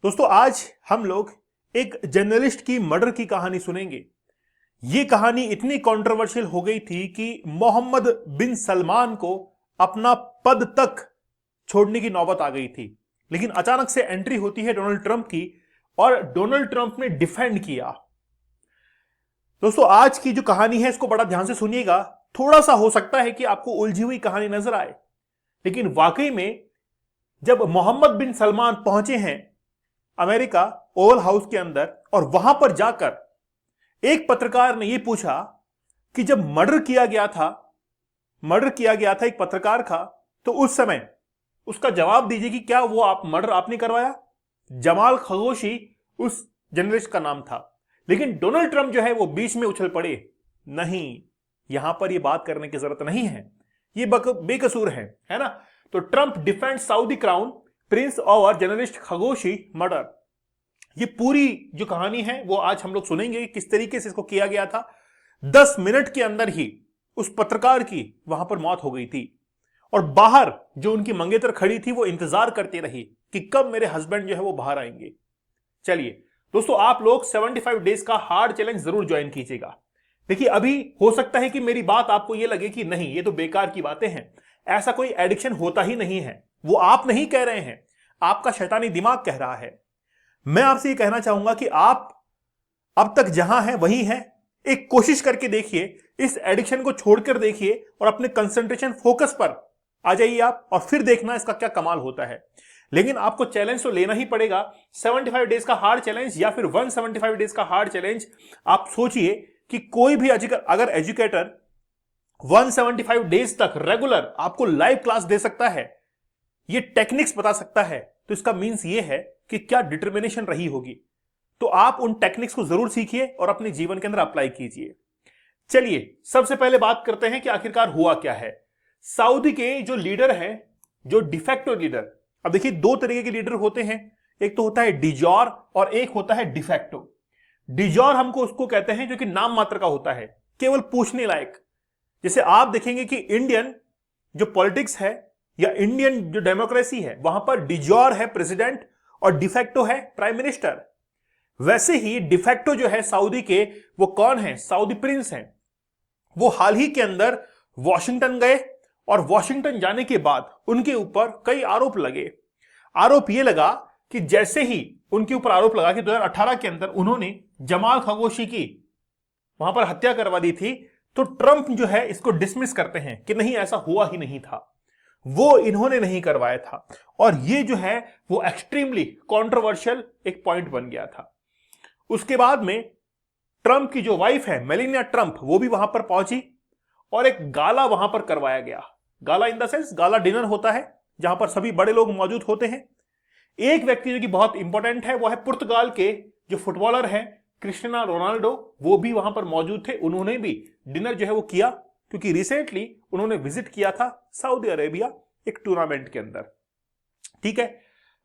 दोस्तों आज हम लोग एक जर्नलिस्ट की मर्डर की कहानी सुनेंगे। यह कहानी इतनी कंट्रोवर्शियल हो गई थी कि मोहम्मद बिन सलमान को अपना पद तक छोड़ने की नौबत आ गई थी। लेकिन अचानक से एंट्री होती है डोनाल्ड ट्रंप की और डोनाल्ड ट्रंप ने डिफेंड किया। दोस्तों आज की जो कहानी है इसको बड़ा ध्यान से सुनिएगा। थोड़ा सा हो सकता है कि आपको उलझी हुई कहानी नजर आए, लेकिन वाकई में जब मोहम्मद बिन सलमान पहुंचे हैं अमेरिका ओवल हाउस के अंदर और वहां पर जाकर एक पत्रकार ने यह पूछा कि जब मर्डर किया गया था एक पत्रकार का, तो उस समय उसका जवाब दीजिए कि क्या वो मर्डर आपने करवाया। जमाल खशोगी उस जर्नलिस्ट का नाम था। लेकिन डोनाल्ड ट्रंप जो है वो बीच में उछल पड़े, नहीं, यहां पर यह बात करने की जरूरत नहीं है, ये बेकसूर है ना। तो Trump defend Saudi crown prince और जर्नलिस्ट खशोगी मर्डर। ये पूरी जो कहानी है वो आज हम लोग सुनेंगे किस तरीके से इसको किया गया था। 10 मिनट के अंदर ही उस पत्रकार की वहां पर मौत हो गई थी और बाहर जो उनकी मंगेतर खड़ी थी वो इंतजार करती रही कि कब मेरे हस्बैंड जो है वो बाहर आएंगे। चलिए दोस्तों, आप लोग 75 डेज का हार्ड चैलेंज जरूर ज्वाइन कीजिएगा। देखिए अभी हो सकता है कि मेरी बात आपको ये लगे कि नहीं, ये तो बेकार की बातें हैं, ऐसा कोई एडिक्शन होता ही नहीं है। वो आप नहीं कह रहे हैं, आपका शैतानी दिमाग कह रहा है। मैं आपसे ये कहना चाहूंगा कि आप अब तक जहां हैं वहीं हैं। एक कोशिश करके देखिए, इस एडिक्शन को छोड़कर देखिए और अपने कंसंट्रेशन फोकस पर आ जाइए आप, और फिर देखना इसका क्या कमाल होता है। लेकिन आपको चैलेंज तो लेना ही पड़ेगा, 75 डेज का हार्ड चैलेंज या फिर 175 डेज का हार्ड चैलेंज। आप सोचिए कि कोई भी अगर एजुकेटर 175 डेज तक रेगुलर आपको लाइव क्लास दे सकता है, ये टेक्निक्स बता सकता है, तो इसका मींस ये है कि क्या डिटर्मिनेशन रही होगी। तो आप उन टेक्निक्स को जरूर सीखिए और अपने जीवन के अंदर अप्लाई कीजिए। चलिए सबसे पहले बात करते हैं कि आखिरकार हुआ क्या है। सऊदी के जो लीडर हैं, जो डिफेक्टो लीडर, अब देखिए दो तरीके के लीडर होते हैं, एक तो होता है डिजोर और एक होता है डिफेक्टो। डिजोर हमको उसको कहते हैं जो कि नाम मात्र का होता है, केवल पूछने लायक। जैसे आप देखेंगे कि इंडियन जो पॉलिटिक्स है या इंडियन जो डेमोक्रेसी है, वहां पर डिजोर है प्रेसिडेंट और डिफेक्टो है प्राइम मिनिस्टर। वैसे ही डिफेक्टो जो है सऊदी के, वो कौन है? सऊदी प्रिंस हैं। वो हाल ही के अंदर वॉशिंगटन गए और वॉशिंगटन जाने के बाद उनके ऊपर कई आरोप लगे। आरोप यह लगा कि जैसे ही उनके ऊपर आरोप लगा कि 2018 के अंदर उन्होंने जमाल खशोगी की वहां पर हत्या करवा दी थी, तो ट्रंप जो है इसको डिसमिस करते हैं कि नहीं, ऐसा हुआ ही नहीं था, वो इन्होंने नहीं करवाया था। और ये जो है वो एक्सट्रीमली कंट्रोवर्शियल एक पॉइंट बन गया था। उसके बाद में ट्रंप की जो वाइफ है मेलानिया ट्रंप, वो भी वहां पर पहुंची और एक गाला वहां पर करवाया गया। Gala in the sense gala dinner होता है जहां पर सभी बड़े लोग मौजूद होते हैं। एक व्यक्ति जो कि बहुत इंपॉर्टेंट है वो है पुर्तगाल के जो फुटबॉलर हैं क्रिस्टियानो रोनाल्डो, वो भी वहां पर मौजूद थे। उन्होंने भी डिनर जो है वो किया, क्योंकि रिसेंटली उन्होंने विजिट किया था सऊदी अरेबिया एक टूर्नामेंट के अंदर। ठीक है,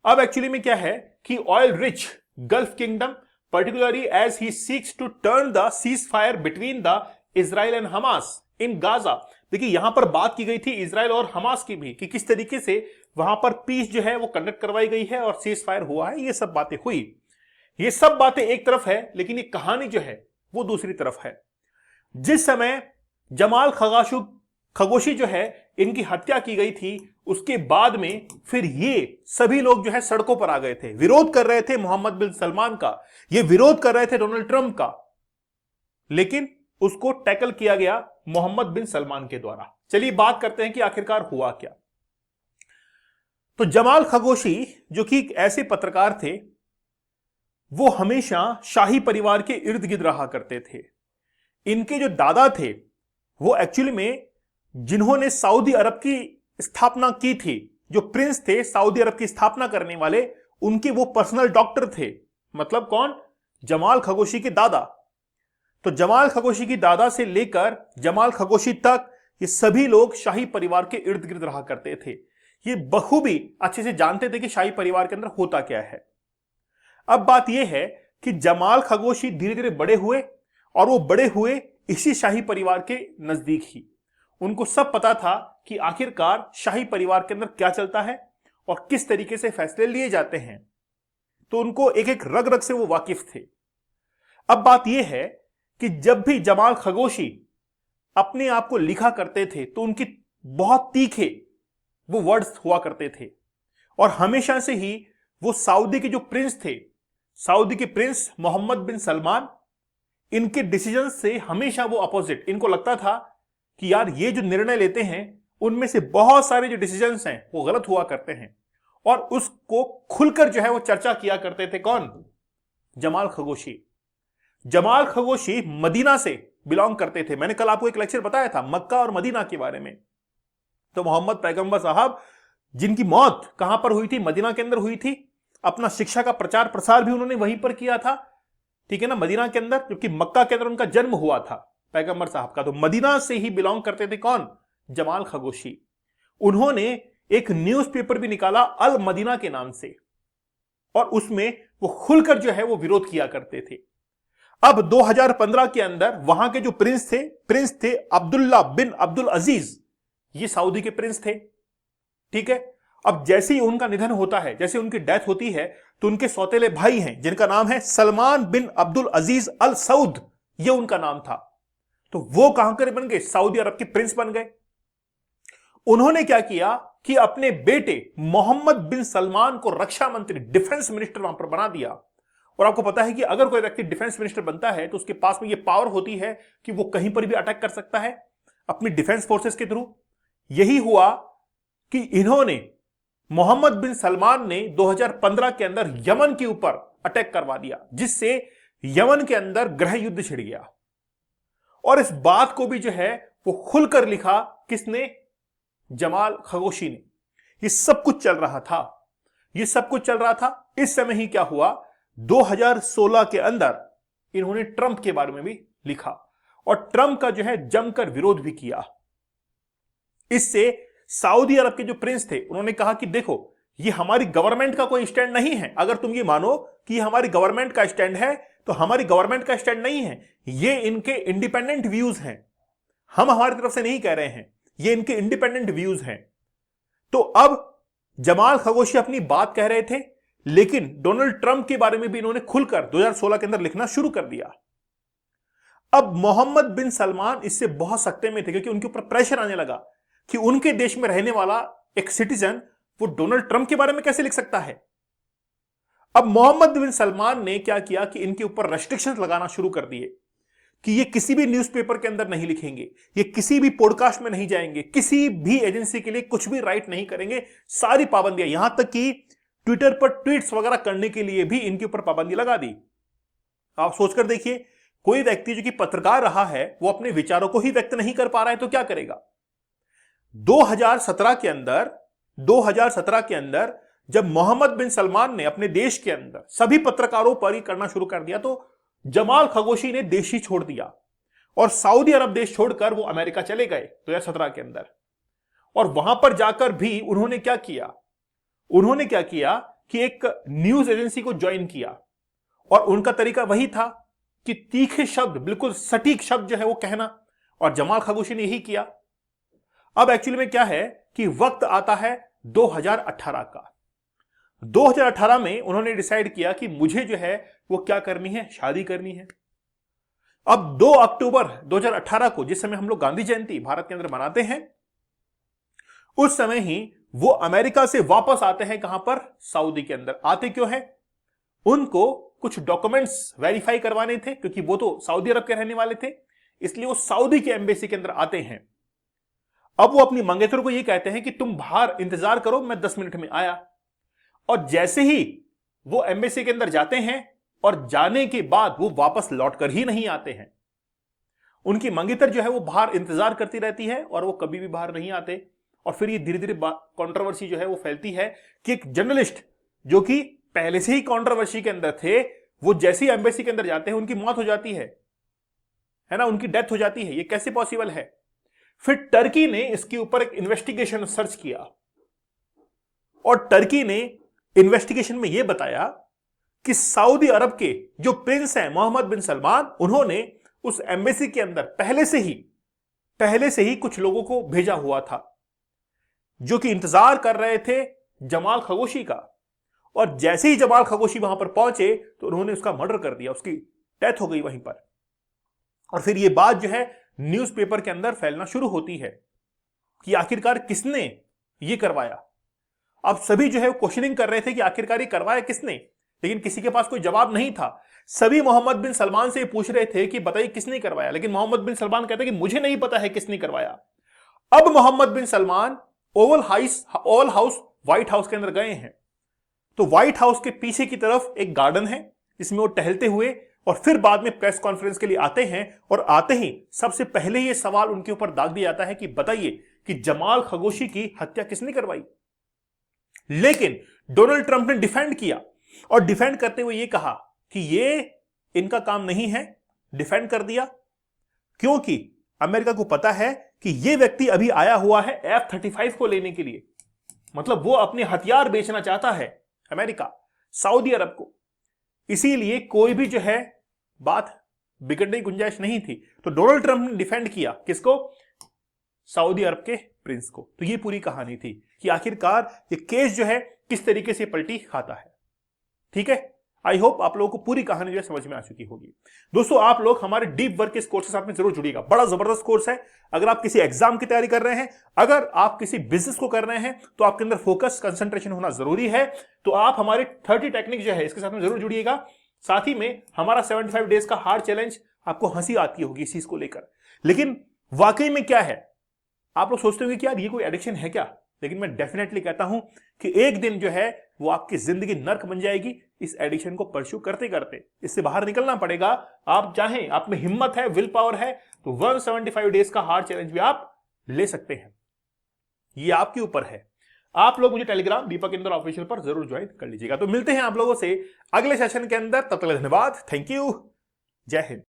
अब एक्चुअली में क्या है कि oil rich gulf kingdom, particularly as he seeks to turn the ceasefire between the Israel and Hamas in Gaza। देखिए यहां पर बात की गई थी इजराइल और हमास की भी, कि किस तरीके से वहां पर पीस जो है वो कंडक्ट करवाई गई है और सीज फायर हुआ है। ये सब बातें हुई, ये सब बातें एक तरफ है, लेकिन ये कहानी जो है वो दूसरी तरफ है। जिस समय जमाल खशोगी जो है इनकी हत्या की गई थी, उसके बाद में फिर ये सभी लोग जो है सड़कों पर आ गए थे, विरोध कर रहे थे मोहम्मद बिन सलमान का, ये विरोध कर रहे थे डोनाल्ड ट्रंप का, लेकिन उसको टैकल किया गया मोहम्मद बिन सलमान के द्वारा। चलिए बात करते हैं कि आखिरकार हुआ क्या। तो जमाल खशोगी जो कि ऐसे पत्रकार थे, वो हमेशा शाही परिवार के इर्द गिर्द रहा करते थे। इनके जो दादा थे वो एक्चुअली में जिन्होंने सऊदी अरब की स्थापना की थी, जो प्रिंस थे सऊदी अरब की स्थापना करने वाले, उनके वो पर्सनल डॉक्टर थे। मतलब कौन? जमाल खशोगी के दादा। तो जमाल खशोगी की दादा से लेकर जमाल खशोगी तक ये सभी लोग शाही परिवार के इर्द गिर्द रहा करते थे। ये बखूबी अच्छे से जानते थे कि शाही परिवार के अंदर होता क्या है। अब बात यह है कि जमाल खशोगी धीरे धीरे बड़े हुए और वो बड़े हुए इसी शाही परिवार के नजदीक ही। उनको सब पता था कि आखिरकार शाही परिवार के अंदर क्या चलता है और किस तरीके से फैसले लिए जाते हैं। तो उनको एक एक रग रग से वो वाकिफ थे। अब बात यह है कि जब भी जमाल खशोगी अपने आप को लिखा करते थे तो उनकी बहुत तीखे वो वर्ड्स हुआ करते थे, और हमेशा से ही वो सऊदी के जो प्रिंस थे, सऊदी के प्रिंस मोहम्मद बिन सलमान, इनके डिसीजन से हमेशा वो अपोजिट, इनको लगता था कि यार ये जो निर्णय लेते हैं उनमें से बहुत सारे जो डिसीजंस हैं वो गलत हुआ करते हैं, और उसको खुलकर जो है वो चर्चा किया करते थे। कौन? Jamal Khashoggi. Jamal Khashoggi Medina से बिलोंग करते थे। मैंने कल आपको एक लेक्चर बताया था मक्का और मदीना के बारे में। तो मोहम्मद पैगंबर साहब जिनकी मौत कहां पर हुई थी? मदीना के अंदर हुई थी। अपना शिक्षा का प्रचार प्रसार भी उन्होंने वहीं पर किया था, ठीक है ना, मदीना के अंदर, जबकि मक्का के अंदर उनका जन्म हुआ था पैगंबर साहब का। तो मदीना से ही बिलोंग करते थे कौन? Jamal Khashoggi. उन्होंने एक न्यूज़पेपर भी निकाला अल मदीना के नाम से, और उसमें वो खुलकर जो है वो विरोध किया करते थे। अब 2015 के अंदर वहां के जो प्रिंस थे अब्दुल्ला बिन अब्दुल अजीज, ये सऊदी के प्रिंस थे, ठीक है। अब जैसे ही उनका निधन होता है, जैसे उनकी डेथ होती है, तो उनके सौतेले भाई हैं जिनका नाम है सलमान बिन अब्दुल अजीज अल सऊद, ये उनका नाम था। तो वो कहां के बन गए? सऊदी अरब के प्रिंस बन गए। उन्होंने क्या किया कि अपने बेटे मोहम्मद बिन सलमान को रक्षा मंत्री, डिफेंस मिनिस्टर वहां पर बना दिया। और आपको पता है कि अगर कोई व्यक्ति डिफेंस मिनिस्टर बनता है तो उसके पास में यह पावर होती है कि वो कहीं पर भी अटैक कर सकता है अपनी डिफेंस फोर्सेस के थ्रू। यही हुआ कि इन्होंने, मोहम्मद बिन सलमान ने 2015 के अंदर यमन के ऊपर अटैक करवा दिया, जिससे यमन के अंदर गृह युद्ध छिड़ गया। और इस बात को भी जो है वो खुलकर लिखा किसने? जमाल खशोगी ने। ये सब कुछ चल रहा था, ये सब कुछ चल रहा था। इस समय ही क्या हुआ? 2016 के अंदर इन्होंने ट्रंप के बारे में भी लिखा, और ट्रंप का जो है जमकर विरोध भी किया। इससे सऊदी अरब के जो प्रिंस थे उन्होंने कहा कि देखो, ये हमारी गवर्नमेंट का कोई स्टैंड नहीं है। अगर तुम ये मानो कि हमारी गवर्नमेंट का स्टैंड है, तो हमारी गवर्नमेंट का स्टैंड नहीं है, ये इनके इंडिपेंडेंट व्यूज हैं। हम हमारी तरफ से नहीं कह रहे हैं, ये इनके इंडिपेंडेंट व्यूज हैं। तो अब जमाल खशोगी अपनी बात कह रहे थे, लेकिन डोनाल्ड ट्रंप के बारे में भी इन्होंने खुलकर 2016 के अंदर लिखना शुरू कर दिया। अब मोहम्मद बिन सलमान इससे बहुत सख्ते में थे, क्योंकि उनके ऊपर प्रेशर आने लगा कि उनके देश में रहने वाला एक सिटीजन वो डोनाल्ड ट्रंप के बारे में कैसे लिख सकता है। अब मोहम्मद बिन सलमान ने क्या किया कि इनके ऊपर रेस्ट्रिक्शंस लगाना शुरू कर दिए कि ये किसी भी न्यूज़पेपर के अंदर नहीं लिखेंगे, ये किसी भी पॉडकास्ट में नहीं जाएंगे, किसी भी एजेंसी के लिए कुछ भी राइट नहीं करेंगे। सारी पाबंदियां, यहां तक कि ट्विटर पर ट्वीट्स वगैरह करने के लिए भी इनके ऊपर पाबंदी लगा दी। आप सोचकर देखिए, कोई व्यक्ति जो कि पत्रकार रहा है वो अपने विचारों को ही व्यक्त नहीं कर पा रहा है तो क्या करेगा। 2017 के अंदर जब मोहम्मद बिन सलमान ने अपने देश के अंदर सभी पत्रकारों पर ही करना शुरू कर दिया, तो जमाल खशोगी ने देश ही छोड़ दिया और सऊदी अरब देश छोड़कर वो अमेरिका चले गए 2017 के अंदर। और वहां पर जाकर भी उन्होंने क्या किया कि एक न्यूज एजेंसी को ज्वाइन किया, और उनका तरीका वही था कि तीखे शब्द, बिल्कुल सटीक शब्द जो है वो कहना, और जमाल खशोगी ने यही किया। अब एक्चुअली में क्या है कि वक्त आता है 2018 का। 2018 में उन्होंने डिसाइड किया कि मुझे जो है वो क्या करनी है, शादी करनी है। अब 2 अक्टूबर 2018 को, जिस समय हम लोग गांधी जयंती भारत के अंदर मनाते हैं, उस समय ही वो अमेरिका से वापस आते हैं। कहां पर? सऊदी के अंदर। आते क्यों हैं? उनको कुछ डॉक्यूमेंट्स वेरीफाई करवाने थे, क्योंकि वो तो सऊदी अरब के रहने वाले थे, इसलिए वो सऊदी के एम्बेसी के अंदर आते हैं। अब वो अपनी मंगेतर को ये कहते हैं कि तुम बाहर इंतजार करो, मैं 10 मिनट में आया। और जैसे ही वो एम्बेसी के अंदर जाते हैं, और जाने के बाद वो वापस लौटकर ही नहीं आते हैं। उनकी मंगेतर जो है वो बाहर इंतजार करती रहती है और वो कभी भी बाहर नहीं आते। और फिर ये धीरे धीरे कंट्रोवर्सी जो है वो फैलती है कि एक जर्नलिस्ट जो कि पहले से ही कंट्रोवर्सी के अंदर थे, वो जैसे ही एम्बेसी के अंदर जाते हैं उनकी मौत हो जाती है ना, उनकी डेथ हो जाती है। ये कैसे पॉसिबल है? फिर टर्की ने इसके ऊपर एक इन्वेस्टिगेशन सर्च किया, और टर्की ने इन्वेस्टिगेशन में यह बताया कि सऊदी अरब के जो प्रिंस हैं मोहम्मद बिन सलमान, उन्होंने उस एम्बेसी के अंदर पहले से ही कुछ लोगों को भेजा हुआ था जो कि इंतजार कर रहे थे जमाल खशोगी का। और जैसे ही जमाल खशोगी वहां पर पहुंचे तो उन्होंने उसका मर्डर कर दिया, उसकी डेथ हो गई वहीं पर। और फिर यह बात जो है न्यूज़पेपर के अंदर फैलना शुरू होती है कि आखिरकार किसने ये करवाया। अब सभी जो है क्वेश्चनिंग कर रहे थे कि आखिरकार ये करवाया किसने, लेकिन किसी के पास कोई जवाब नहीं था। सभी मोहम्मद बिन सलमान से पूछ रहे थे कि बताइए किसने करवाया, लेकिन मोहम्मद बिन सलमान कहते कि मुझे नहीं पता है किसने करवाया। अब Mohammed bin Salman Oval House White House के अंदर गए हैं। तो व्हाइट हाउस के पीछे की तरफ एक गार्डन है जिसमें वो टहलते हुए और फिर बाद में प्रेस कॉन्फ्रेंस के लिए आते हैं, और आते ही सबसे पहले ये सवाल उनके ऊपर दाग दिया जाता है कि बताइए कि जमाल खशोगी की हत्या किसने करवाई। लेकिन डोनाल्ड ट्रंप ने डिफेंड किया और डिफेंड करते हुए ये कहा कि ये इनका काम नहीं है। डिफेंड कर दिया क्योंकि अमेरिका को पता है कि ये व्यक्ति अभी आया हुआ है F-35 को लेने के लिए, मतलब वो अपने हथियार बेचना चाहता है अमेरिका सऊदी अरब को। इसीलिए कोई भी जो है बात बिगड़ने की गुंजाइश नहीं थी। तो डोनाल्ड ट्रंप ने डिफेंड किया किसको? सऊदी अरब के प्रिंस को। तो ये पूरी कहानी थी कि आखिरकार ये केस जो है किस तरीके से पलटी खाता है। ठीक है, आई होप आप लोगों को पूरी कहानी जो है समझ में आ चुकी होगी। दोस्तों, आप लोग हमारे डीप वर्क इस कोर्स के साथ में जरूर जुड़िएगा। बड़ा जबरदस्त कोर्स है। अगर आप किसी एग्जाम की तैयारी कर रहे हैं, अगर आप किसी बिजनेस को कर रहे हैं, तो आपके अंदर फोकस कंसंट्रेशन होना जरूरी है। तो आप हमारे 30 टेक्निक जो है इसके साथ में जरूर जुड़िएगा। साथ ही में हमारा 75 डेज का हार्ड चैलेंज, आपको हंसी आती होगी इस चीज को लेकर, लेकिन वाकई में क्या है, आप लोग सोचते होंगे कि यार ये कोई एडिक्शन है क्या, लेकिन मैं डेफिनेटली कहता हूं कि एक दिन जो है वो आपकी जिंदगी नर्क बन जाएगी इस एडिक्शन को परस्यू करते करते। इससे बाहर निकलना पड़ेगा। आप चाहें, आप में हिम्मत है, विल पावर है, तो 175 डेज का हार्ड चैलेंज भी आप ले सकते हैं। ये आपके ऊपर है। आप लोग मुझे टेलीग्राम दीपक इंदौर ऑफिशियल पर जरूर ज्वाइन कर लीजिएगा। तो मिलते हैं आप लोगों से अगले सेशन के अंदर। तब तक धन्यवाद, थैंक यू, जय हिंद।